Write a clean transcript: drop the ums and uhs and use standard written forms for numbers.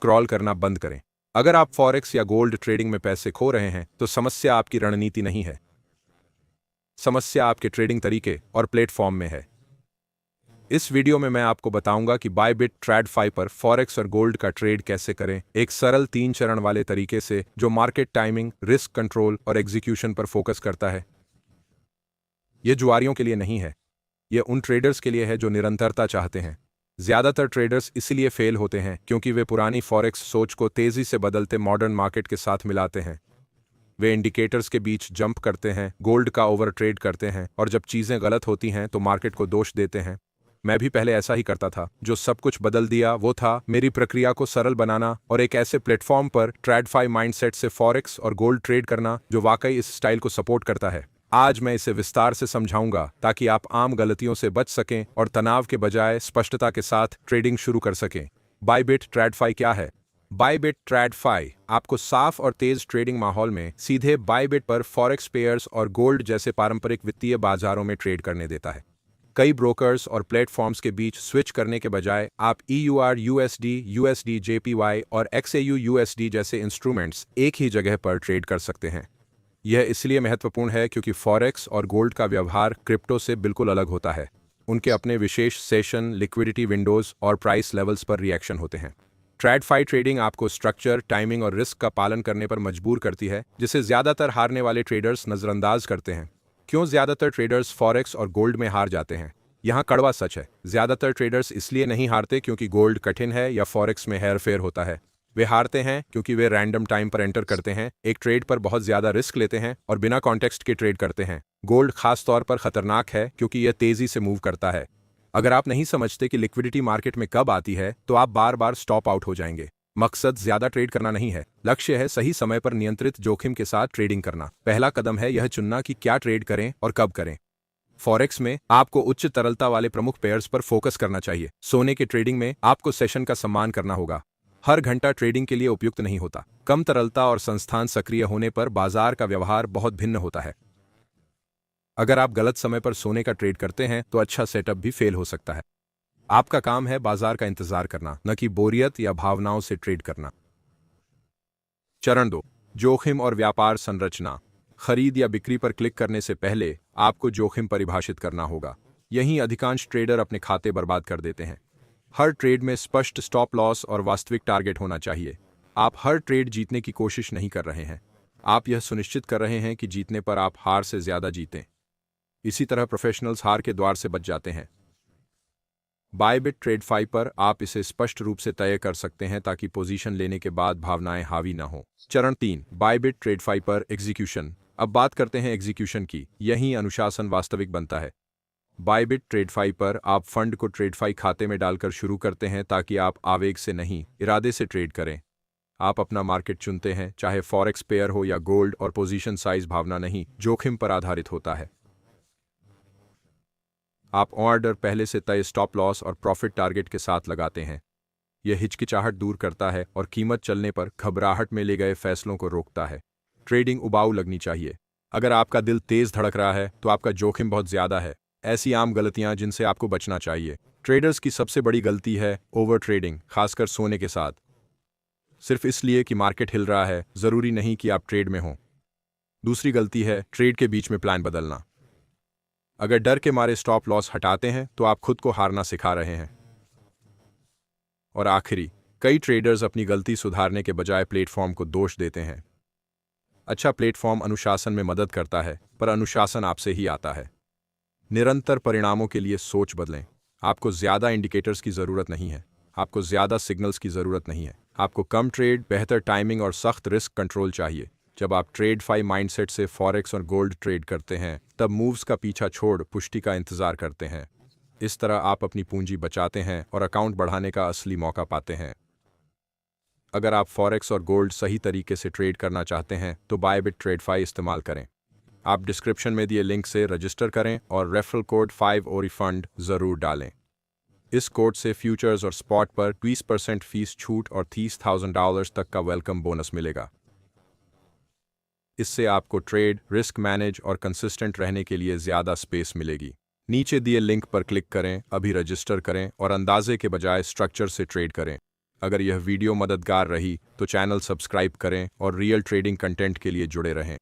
Scroll करना बंद करें। अगर आप फॉरेक्स या गोल्ड ट्रेडिंग में पैसे खो रहे हैं तो समस्या आपकी रणनीति नहीं है, समस्या आपके ट्रेडिंग तरीके और प्लेटफॉर्म में है। इस वीडियो में मैं आपको बताऊंगा कि बायबिट ट्रेडफाई पर फॉरेक्स और गोल्ड का ट्रेड कैसे करें, एक सरल 3 चरण वाले तरीके से जो मार्केट टाइमिंग, रिस्क कंट्रोल और एग्जीक्यूशन पर फोकस करता है। यह जुआरियों के लिए नहीं है, यह उन ट्रेडर्स के लिए है जो निरंतरता चाहते हैं। ज्यादातर ट्रेडर्स इसलिए फेल होते हैं क्योंकि वे पुरानी फॉरेक्स सोच को तेजी से बदलते मॉडर्न मार्केट के साथ मिलाते हैं। वे इंडिकेटर्स के बीच जंप करते हैं, गोल्ड का ओवर ट्रेड करते हैं और जब चीजें गलत होती हैं तो मार्केट को दोष देते हैं। मैं भी पहले ऐसा ही करता था। जो सब कुछ बदल दिया वो था मेरी प्रक्रिया को सरल बनाना और एक ऐसे प्लेटफॉर्म पर ट्रेडफाई माइंडसेट से फॉरेक्स और गोल्ड ट्रेड करना जो वाकई इस स्टाइल को सपोर्ट करता है। आज मैं इसे विस्तार से समझाऊंगा ताकि आप आम गलतियों से बच सकें और तनाव के बजाय स्पष्टता के साथ ट्रेडिंग शुरू कर सकें। बायबिट ट्रेडफाई क्या है? बायबिट ट्रेडफाई आपको साफ और तेज ट्रेडिंग माहौल में सीधे बायबिट पर फॉरेक्स पेयर्स और गोल्ड जैसे पारंपरिक वित्तीय बाजारों में ट्रेड करने देता है। कई ब्रोकर्स और प्लेटफॉर्म्स के बीच स्विच करने के बजाय आप EUR USD, USD JPY और XAU USD जैसे इंस्ट्रूमेंट्स एक ही जगह पर ट्रेड कर सकते हैं। यह इसलिए महत्वपूर्ण है क्योंकि फॉरेक्स और गोल्ड का व्यवहार क्रिप्टो से बिल्कुल अलग होता है। उनके अपने विशेष सेशन, लिक्विडिटी विंडोज और प्राइस लेवल्स पर रिएक्शन होते हैं। ट्रेडफाई ट्रेडिंग आपको स्ट्रक्चर, टाइमिंग और रिस्क का पालन करने पर मजबूर करती है, जिसे ज्यादातर हारने वाले ट्रेडर्स नजरअंदाज करते हैं। क्यों ज्यादातर ट्रेडर्स फॉरेक्स और गोल्ड में हार जाते हैं? यहाँ कड़वा सच है, ज्यादातर ट्रेडर्स इसलिए नहीं हारते क्योंकि गोल्ड कठिन है या फॉरेक्स में हेरफेर होता है। वे हारते हैं क्योंकि वे रैंडम टाइम पर एंटर करते हैं, एक ट्रेड पर बहुत ज्यादा रिस्क लेते हैं और बिना कॉन्टेक्स्ट के ट्रेड करते हैं। गोल्ड खास तौर पर खतरनाक है क्योंकि यह तेजी से मूव करता है। अगर आप नहीं समझते कि लिक्विडिटी मार्केट में कब आती है तो आप बार बार स्टॉप आउट हो जाएंगे। मकसद ज्यादा ट्रेड करना नहीं है, लक्ष्य है सही समय पर नियंत्रित जोखिम के साथ ट्रेडिंग करना। पहला कदम है यह चुनना कि क्या ट्रेड करें और कब करें। फॉरेक्स में आपको उच्च तरलता वाले प्रमुख पेयर्स पर फोकस करना चाहिए। सोने के ट्रेडिंग में आपको सेशन का सम्मान करना होगा। हर घंटा ट्रेडिंग के लिए उपयुक्त नहीं होता। कम तरलता और संस्थान सक्रिय होने पर बाजार का व्यवहार बहुत भिन्न होता है। अगर आप गलत समय पर सोने का ट्रेड करते हैं तो अच्छा सेटअप भी फेल हो सकता है। आपका काम है बाजार का इंतजार करना, न कि बोरियत या भावनाओं से ट्रेड करना। चरण 2, जोखिम और व्यापार संरचना। खरीद या बिक्री पर क्लिक करने से पहले आपको जोखिम परिभाषित करना होगा। यहीं अधिकांश ट्रेडर अपने खाते बर्बाद कर देते हैं। हर ट्रेड में स्पष्ट स्टॉप लॉस और वास्तविक टारगेट होना चाहिए। आप हर ट्रेड जीतने की कोशिश नहीं कर रहे हैं, आप यह सुनिश्चित कर रहे हैं कि जीतने पर आप हार से ज्यादा जीतें। इसी तरह प्रोफेशनल्स हार के द्वार से बच जाते हैं। बायबिट ट्रेडफाई पर आप इसे स्पष्ट रूप से तय कर सकते हैं ताकि पोजीशन लेने के बाद भावनाएं हावी न हो। चरण 3, बायबिट ट्रेडफाई पर एग्जीक्यूशन। अब बात करते हैं एग्जीक्यूशन की। यहीं अनुशासन वास्तविक बनता है। बायबिट ट्रेडफाई पर आप फंड को ट्रेडफाई खाते में डालकर शुरू करते हैं ताकि आप आवेग से नहीं, इरादे से ट्रेड करें। आप अपना मार्केट चुनते हैं, चाहे फॉरेक्स पेयर हो या गोल्ड, और पोजीशन साइज भावना नहीं, जोखिम पर आधारित होता है। आप ऑर्डर पहले से तय स्टॉप लॉस और प्रॉफिट टारगेट के साथ लगाते हैं। यह हिचकिचाहट दूर करता है और कीमत चलने पर घबराहट में ले गए फैसलों को रोकता है। ट्रेडिंग उबाऊ लगनी चाहिए। अगर आपका दिल तेज धड़क रहा है तो आपका जोखिम बहुत ज्यादा है। ऐसी आम गलतियां जिनसे आपको बचना चाहिए। ट्रेडर्स की सबसे बड़ी गलती है ओवर ट्रेडिंग, खासकर सोने के साथ। सिर्फ इसलिए कि मार्केट हिल रहा है, जरूरी नहीं कि आप ट्रेड में हों। दूसरी गलती है ट्रेड के बीच में प्लान बदलना। अगर डर के मारे स्टॉप लॉस हटाते हैं तो आप खुद को हारना सिखा रहे हैं। और आखिरी, कई ट्रेडर्स अपनी गलती सुधारने के बजाय प्लेटफॉर्म को दोष देते हैं। अच्छा प्लेटफॉर्म अनुशासन में मदद करता है, पर अनुशासन आपसे ही आता है। निरंतर परिणामों के लिए सोच बदलें। आपको ज्यादा इंडिकेटर्स की जरूरत नहीं है, आपको ज्यादा सिग्नल्स की जरूरत नहीं है। आपको कम ट्रेड, बेहतर टाइमिंग और सख्त रिस्क कंट्रोल चाहिए। जब आप ट्रेडफाई माइंडसेट से फॉरेक्स और गोल्ड ट्रेड करते हैं तब मूव्स का पीछा छोड़ पुष्टि का इंतजार करते हैं। इस तरह आप अपनी पूंजी बचाते हैं और अकाउंट बढ़ाने का असली मौका पाते हैं। अगर आप फॉरेक्स और गोल्ड सही तरीके से ट्रेड करना चाहते हैं तो बायबिट ट्रेडफाई इस्तेमाल करें। आप डिस्क्रिप्शन में दिए लिंक से रजिस्टर करें और रेफरल कोड 5ORIFUND जरूर डालें। इस कोड से फ्यूचर्स और स्पॉट पर 20% फीस छूट और $30,000 तक का वेलकम बोनस मिलेगा। इससे आपको ट्रेड, रिस्क मैनेज और कंसिस्टेंट रहने के लिए ज्यादा स्पेस मिलेगी। नीचे दिए लिंक पर क्लिक करें, अभी रजिस्टर करें और अंदाजे के बजाय स्ट्रक्चर से ट्रेड करें। अगर यह वीडियो मददगार रही तो चैनल सब्सक्राइब करें और रियल ट्रेडिंग कंटेंट के लिए जुड़े रहें।